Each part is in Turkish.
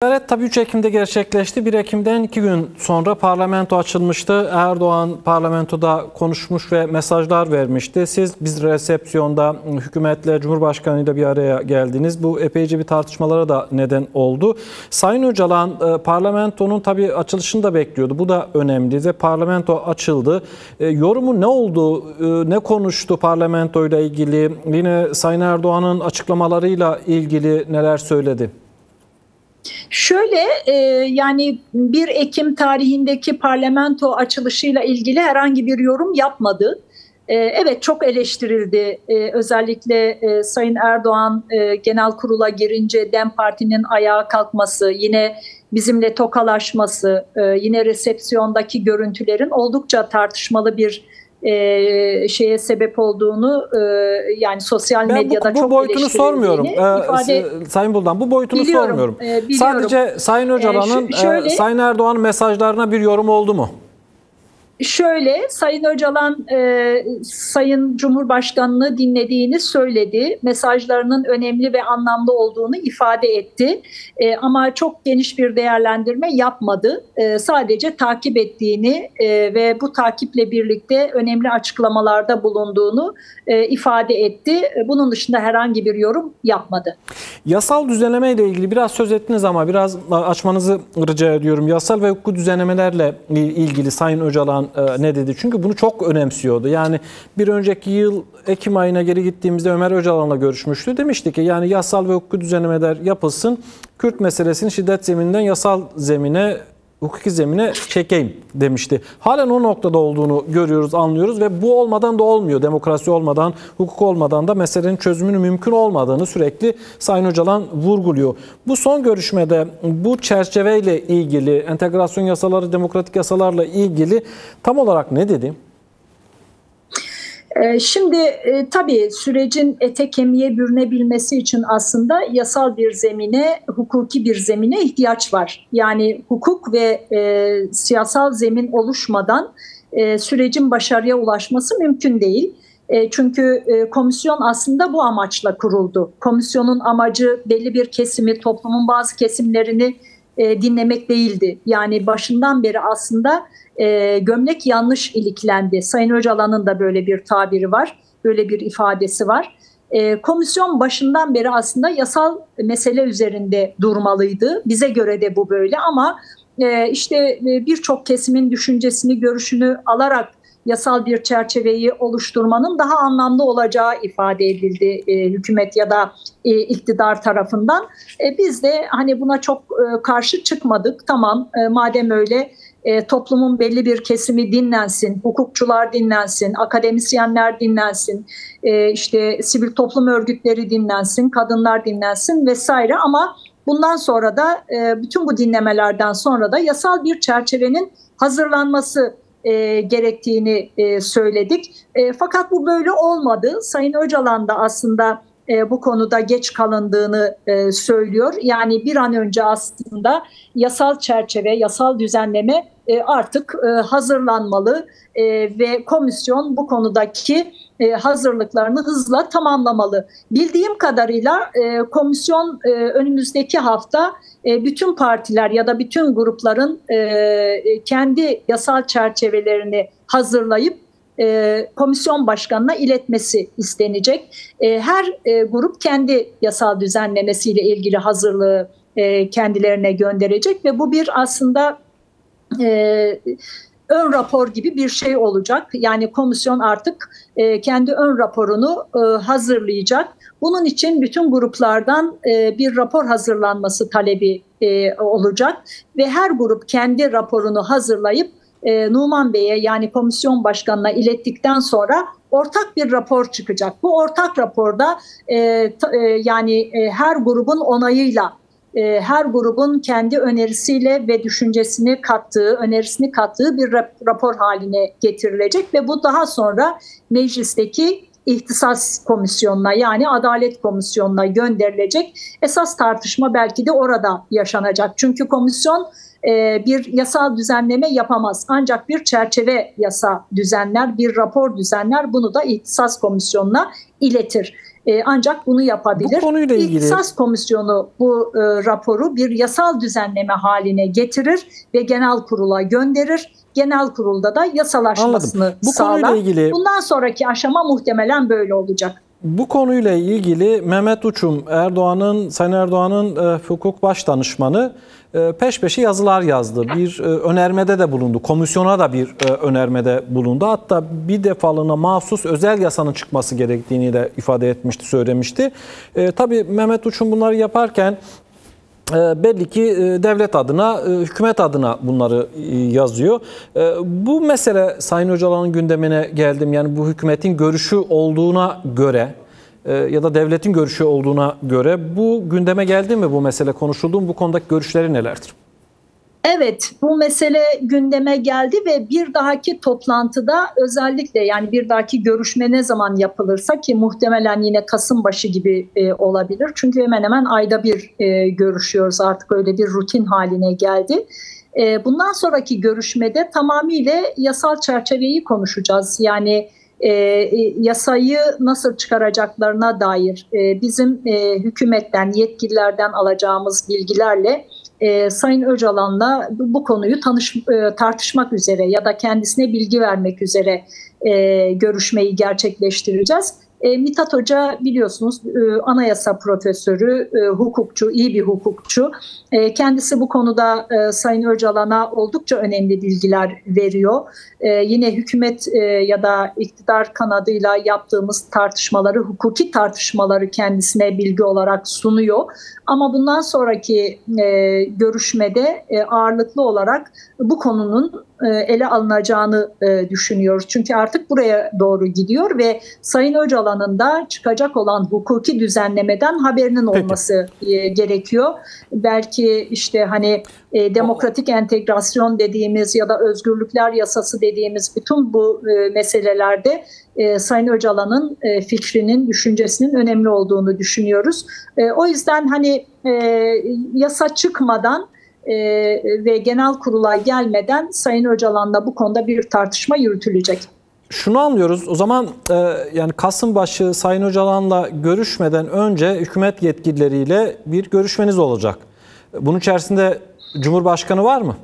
Ziyaret tabii 3 Ekim'de gerçekleşti. 1 Ekim'den 2 gün sonra parlamento açılmıştı. Erdoğan parlamentoda konuşmuş ve mesajlar vermişti. Biz resepsiyonda hükümetle, Cumhurbaşkanı ile bir araya geldiniz. Bu epeyce bir tartışmalara da neden oldu. Sayın Öcalan parlamentonun tabii açılışını da bekliyordu. Bu da önemli ve parlamento açıldı. Yorumu ne oldu? Ne konuştu parlamentoyla ilgili? Yine Sayın Erdoğan'ın açıklamalarıyla ilgili neler söyledi? Şöyle yani 1 Ekim tarihindeki parlamento açılışıyla ilgili herhangi bir yorum yapmadı. Evet, çok eleştirildi. Özellikle Sayın Erdoğan genel kurula girince DEM Parti'nin ayağa kalkması, yine bizimle tokalaşması, yine resepsiyondaki görüntülerin oldukça tartışmalı bir şeye sebep olduğunu yani sosyal medyada bu çok boyutunu sormuyorum. Sayın Buldan, bu boyutunu sormuyorum. Sadece Sayın Öcalan'ın Sayın Erdoğan'ın mesajlarına bir yorum oldu mu? Şöyle, Sayın Öcalan Sayın Cumhurbaşkanı'nı dinlediğini söyledi. Mesajlarının önemli ve anlamlı olduğunu ifade etti. Ama çok geniş bir değerlendirme yapmadı. Sadece takip ettiğini ve bu takiple birlikte önemli açıklamalarda bulunduğunu ifade etti. Bunun dışında herhangi bir yorum yapmadı. Yasal düzenleme ile ilgili biraz söz ettiniz ama biraz açmanızı rica ediyorum. Yasal ve hukuki düzenlemelerle ilgili Sayın Öcalan ne dedi? Çünkü bunu çok önemsiyordu. Yani bir önceki yıl Ekim ayına geri gittiğimizde Ömer Öcalan'la görüşmüştü. Demişti ki yani yasal ve hukuki düzenlemeler yapılsın. Kürt meselesini şiddet zemininden yasal zemine, hukuki zemine çekeyim demişti. Halen o noktada olduğunu görüyoruz, anlıyoruz ve bu olmadan da olmuyor. Demokrasi olmadan, hukuk olmadan da meselenin çözümünün mümkün olmadığını sürekli Sayın Öcalan vurguluyor. Bu son görüşmede bu çerçeveyle ilgili, entegrasyon yasaları, demokratik yasalarla ilgili tam olarak ne dedi? Şimdi tabii sürecin ete kemiğe bürünebilmesi için aslında yasal bir zemine, hukuki bir zemine ihtiyaç var. Yani hukuk ve siyasal zemin oluşmadan sürecin başarıya ulaşması mümkün değil. Çünkü komisyon aslında bu amaçla kuruldu. Komisyonun amacı belli bir kesimi, toplumun bazı kesimlerini dinlemek değildi. Yani başından beri aslında gömlek yanlış iliklendi. Sayın Öcalan'ın da böyle bir tabiri var, böyle bir ifadesi var. Komisyon başından beri aslında yasal mesele üzerinde durmalıydı. Bize göre de bu böyle ama işte birçok kesimin düşüncesini, görüşünü alarak yasal bir çerçeveyi oluşturmanın daha anlamlı olacağı ifade edildi hükümet ya da iktidar tarafından. Biz de hani buna çok karşı çıkmadık. Tamam, madem öyle toplumun belli bir kesimi dinlensin, hukukçular dinlensin, akademisyenler dinlensin, işte sivil toplum örgütleri dinlensin, kadınlar dinlensin vesaire ama bundan sonra da bütün bu dinlemelerden sonra da yasal bir çerçevenin hazırlanması gerektiğini söyledik. Fakat bu böyle olmadı. Sayın Öcalan da aslında bu konuda geç kalındığını söylüyor. Yani bir an önce aslında yasal çerçeve, yasal düzenleme artık hazırlanmalı ve komisyon bu konudaki hazırlıklarını hızla tamamlamalı. Bildiğim kadarıyla komisyon önümüzdeki hafta bütün partiler ya da bütün grupların kendi yasal çerçevelerini hazırlayıp komisyon başkanına iletmesi istenecek. Her grup kendi yasal düzenlemesiyle ilgili hazırlığı kendilerine gönderecek ve bu bir aslında ön rapor gibi bir şey olacak. Yani komisyon artık kendi ön raporunu hazırlayacak. Bunun için bütün gruplardan bir rapor hazırlanması talebi olacak ve her grup kendi raporunu hazırlayıp Numan Bey'e yani komisyon başkanına ilettikten sonra ortak bir rapor çıkacak. Bu ortak raporda yani her grubun onayıyla, her grubun kendi önerisiyle ve düşüncesini önerisini kattığı bir rapor haline getirilecek ve bu daha sonra meclisteki ihtisas komisyonuna yani Adalet Komisyonu'na gönderilecek. Esas tartışma belki de orada yaşanacak. Çünkü komisyon bir yasal düzenleme yapamaz. Ancak bir çerçeve yasa düzenler, bir rapor düzenler. Bunu da ihtisas komisyonuna iletir. ancak bunu yapabilir. Bu konuyla ilgili İhtisas Komisyonu bu raporu bir yasal düzenleme haline getirir ve genel kurula gönderir. Genel kurulda da yasalaşmasını sağlar. Konuyla ilgili, bundan sonraki aşama muhtemelen böyle olacak. Bu konuyla ilgili Mehmet Uçum, Sayın Erdoğan'ın hukuk başdanışmanı peş peşe yazılar yazdı. Bir önermede de bulundu. Komisyona da bir önermede bulundu. Hatta bir defalığına mahsus özel yasanın çıkması gerektiğini de ifade etmişti, söylemişti. Tabii Mehmet Uçum bunları yaparken belli ki devlet adına, hükümet adına bunları yazıyor. Bu mesele Sayın Öcalan'ın gündemine geldim. Yani bu hükümetin görüşü olduğuna göre ya da devletin görüşü olduğuna göre bu gündeme geldi mi, bu mesele konuşuldu mu? Bu konudaki görüşleri nelerdir? Evet, bu mesele gündeme geldi ve bir dahaki toplantıda özellikle, yani bir dahaki görüşme ne zaman yapılırsa, ki muhtemelen yine Kasım başı gibi olabilir. Çünkü hemen hemen ayda bir görüşüyoruz, artık öyle bir rutin haline geldi. Bundan sonraki görüşmede tamamıyla yasal çerçeveyi konuşacağız. Yani yasayı nasıl çıkaracaklarına dair bizim hükümetten, yetkililerden alacağımız bilgilerle Sayın Öcalan'la bu konuyu tartışmak üzere ya da kendisine bilgi vermek üzere görüşmeyi gerçekleştireceğiz. Mithat Hoca biliyorsunuz anayasa profesörü, hukukçu, iyi bir hukukçu. Kendisi bu konuda Sayın Öcalan'a oldukça önemli bilgiler veriyor. Yine hükümet ya da iktidar kanadıyla yaptığımız tartışmaları, hukuki tartışmaları kendisine bilgi olarak sunuyor. Ama bundan sonraki görüşmede ağırlıklı olarak bu konunun ele alınacağını düşünüyoruz. Çünkü artık buraya doğru gidiyor ve Sayın Öcalan'ın da çıkacak olan hukuki düzenlemeden haberinin olması gerekiyor. Belki işte hani demokratik entegrasyon dediğimiz ya da özgürlükler yasası dediğimiz bütün bu meselelerde Sayın Öcalan'ın fikrinin, düşüncesinin önemli olduğunu düşünüyoruz. O yüzden hani yasa çıkmadan ve genel kurula gelmeden Sayın Öcalan'la bu konuda bir tartışma yürütülecek. Şunu anlıyoruz. O zaman yani Kasım başı Sayın Öcalan'la görüşmeden önce hükümet yetkilileriyle bir görüşmeniz olacak. Bunun içerisinde Cumhurbaşkanı var mı?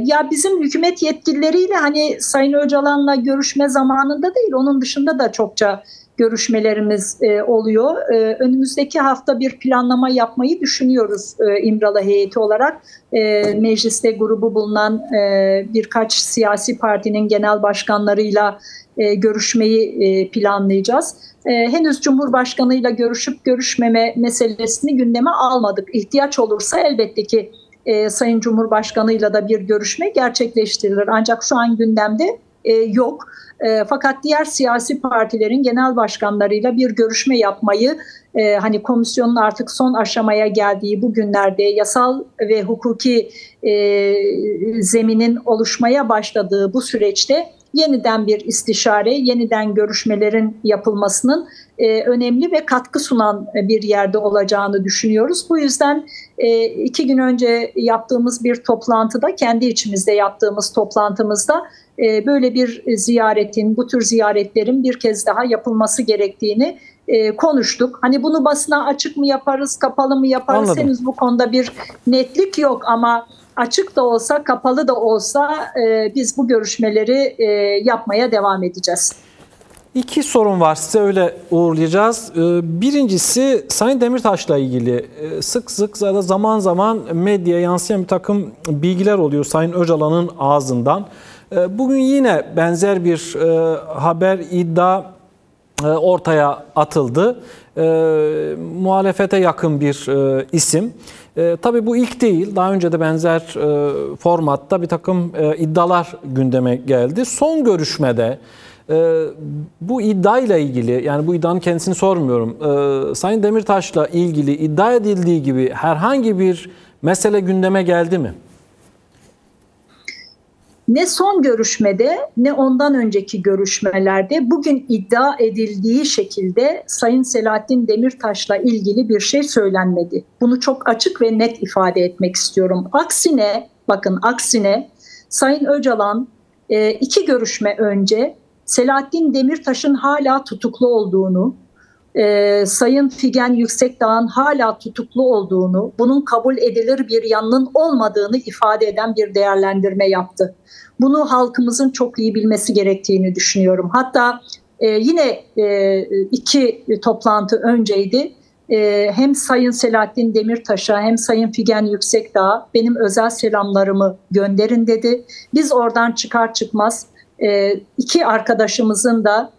Ya bizim hükümet yetkilileriyle hani Sayın Öcalan'la görüşme zamanında değil, onun dışında da çokça görüşmelerimiz oluyor. Önümüzdeki hafta bir planlama yapmayı düşünüyoruz İmralı heyeti olarak. Mecliste grubu bulunan birkaç siyasi partinin genel başkanlarıyla görüşmeyi planlayacağız. Henüz Cumhurbaşkanıyla görüşüp görüşmeme meselesini gündeme almadık. İhtiyaç olursa elbette ki Sayın Cumhurbaşkanıyla da bir görüşme gerçekleştirilir. Ancak şu an gündemde yok. Fakat diğer siyasi partilerin genel başkanlarıyla bir görüşme yapmayı, hani komisyonun artık son aşamaya geldiği bu günlerde yasal ve hukuki zeminin oluşmaya başladığı bu süreçte yeniden bir istişare, yeniden görüşmelerin yapılmasının önemli ve katkı sunan bir yerde olacağını düşünüyoruz. Bu yüzden 2 gün önce yaptığımız bir toplantıda, kendi içimizde yaptığımız toplantımızda böyle bir ziyaretin, bu tür ziyaretlerin bir kez daha yapılması gerektiğini konuştuk. Hani bunu basına açık mı yaparız, kapalı mı yaparız? Anladım. Henüz bu konuda bir netlik yok ama açık da olsa, kapalı da olsa biz bu görüşmeleri yapmaya devam edeceğiz. 2 sorun var, size öyle uğurlayacağız. Birincisi Sayın Demirtaş'la ilgili sık sık zaman zaman medyaya yansıyan bir takım bilgiler oluyor Sayın Öcalan'ın ağzından. Bugün yine benzer bir haber, iddia ortaya atıldı. Muhalefete yakın bir isim. Tabii bu ilk değil. Daha önce de benzer formatta bir takım iddialar gündeme geldi. Son görüşmede bu iddiayla ilgili, yani bu iddianın kendisini sormuyorum, Sayın Demirtaş'la ilgili iddia edildiği gibi herhangi bir mesele gündeme geldi mi? Ne son görüşmede ne ondan önceki görüşmelerde bugün iddia edildiği şekilde Sayın Selahattin Demirtaş'la ilgili bir şey söylenmedi. Bunu çok açık ve net ifade etmek istiyorum. Aksine, bakın aksine Sayın Öcalan 2 görüşme önce Selahattin Demirtaş'ın hala tutuklu olduğunu, Sayın Figen Yüksekdağ'ın hala tutuklu olduğunu, bunun kabul edilir bir yanının olmadığını ifade eden bir değerlendirme yaptı. Bunu halkımızın çok iyi bilmesi gerektiğini düşünüyorum. Hatta yine 2 toplantı önceydi. Hem Sayın Selahattin Demirtaş'a hem Sayın Figen Yüksekdağ'a benim özel selamlarımı gönderin dedi. Biz oradan çıkar çıkmaz 2 arkadaşımızın da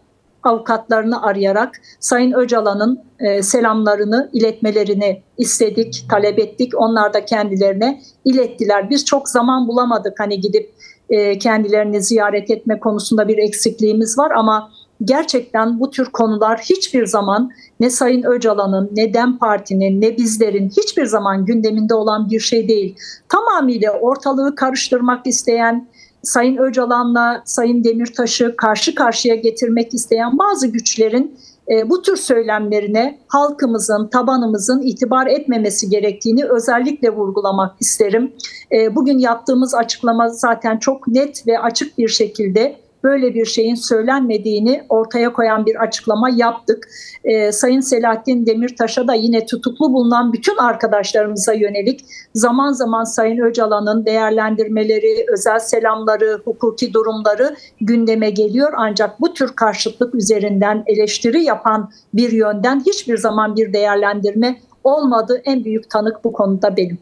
avukatlarını arayarak Sayın Öcalan'ın selamlarını iletmelerini istedik, talep ettik. Onlar da kendilerine ilettiler. Biz çok zaman bulamadık hani gidip kendilerini ziyaret etme konusunda bir eksikliğimiz var ama gerçekten bu tür konular hiçbir zaman ne Sayın Öcalan'ın, ne DEM Parti'nin, ne bizlerin hiçbir zaman gündeminde olan bir şey değil. Tamamıyla ortalığı karıştırmak isteyen, Sayın Öcalan'la Sayın Demirtaş'ı karşı karşıya getirmek isteyen bazı güçlerin bu tür söylemlerine halkımızın, tabanımızın itibar etmemesi gerektiğini özellikle vurgulamak isterim. Bugün yaptığımız açıklama zaten çok net ve açık bir şekilde böyle bir şeyin söylenmediğini ortaya koyan bir açıklama yaptık. Sayın Selahattin Demirtaş'a da yine tutuklu bulunan bütün arkadaşlarımıza yönelik zaman zaman Sayın Öcalan'ın değerlendirmeleri, özel selamları, hukuki durumları gündeme geliyor. Ancak bu tür karşıtlık üzerinden eleştiri yapan bir yönden hiçbir zaman bir değerlendirme olmadı. En büyük tanık bu konuda benim.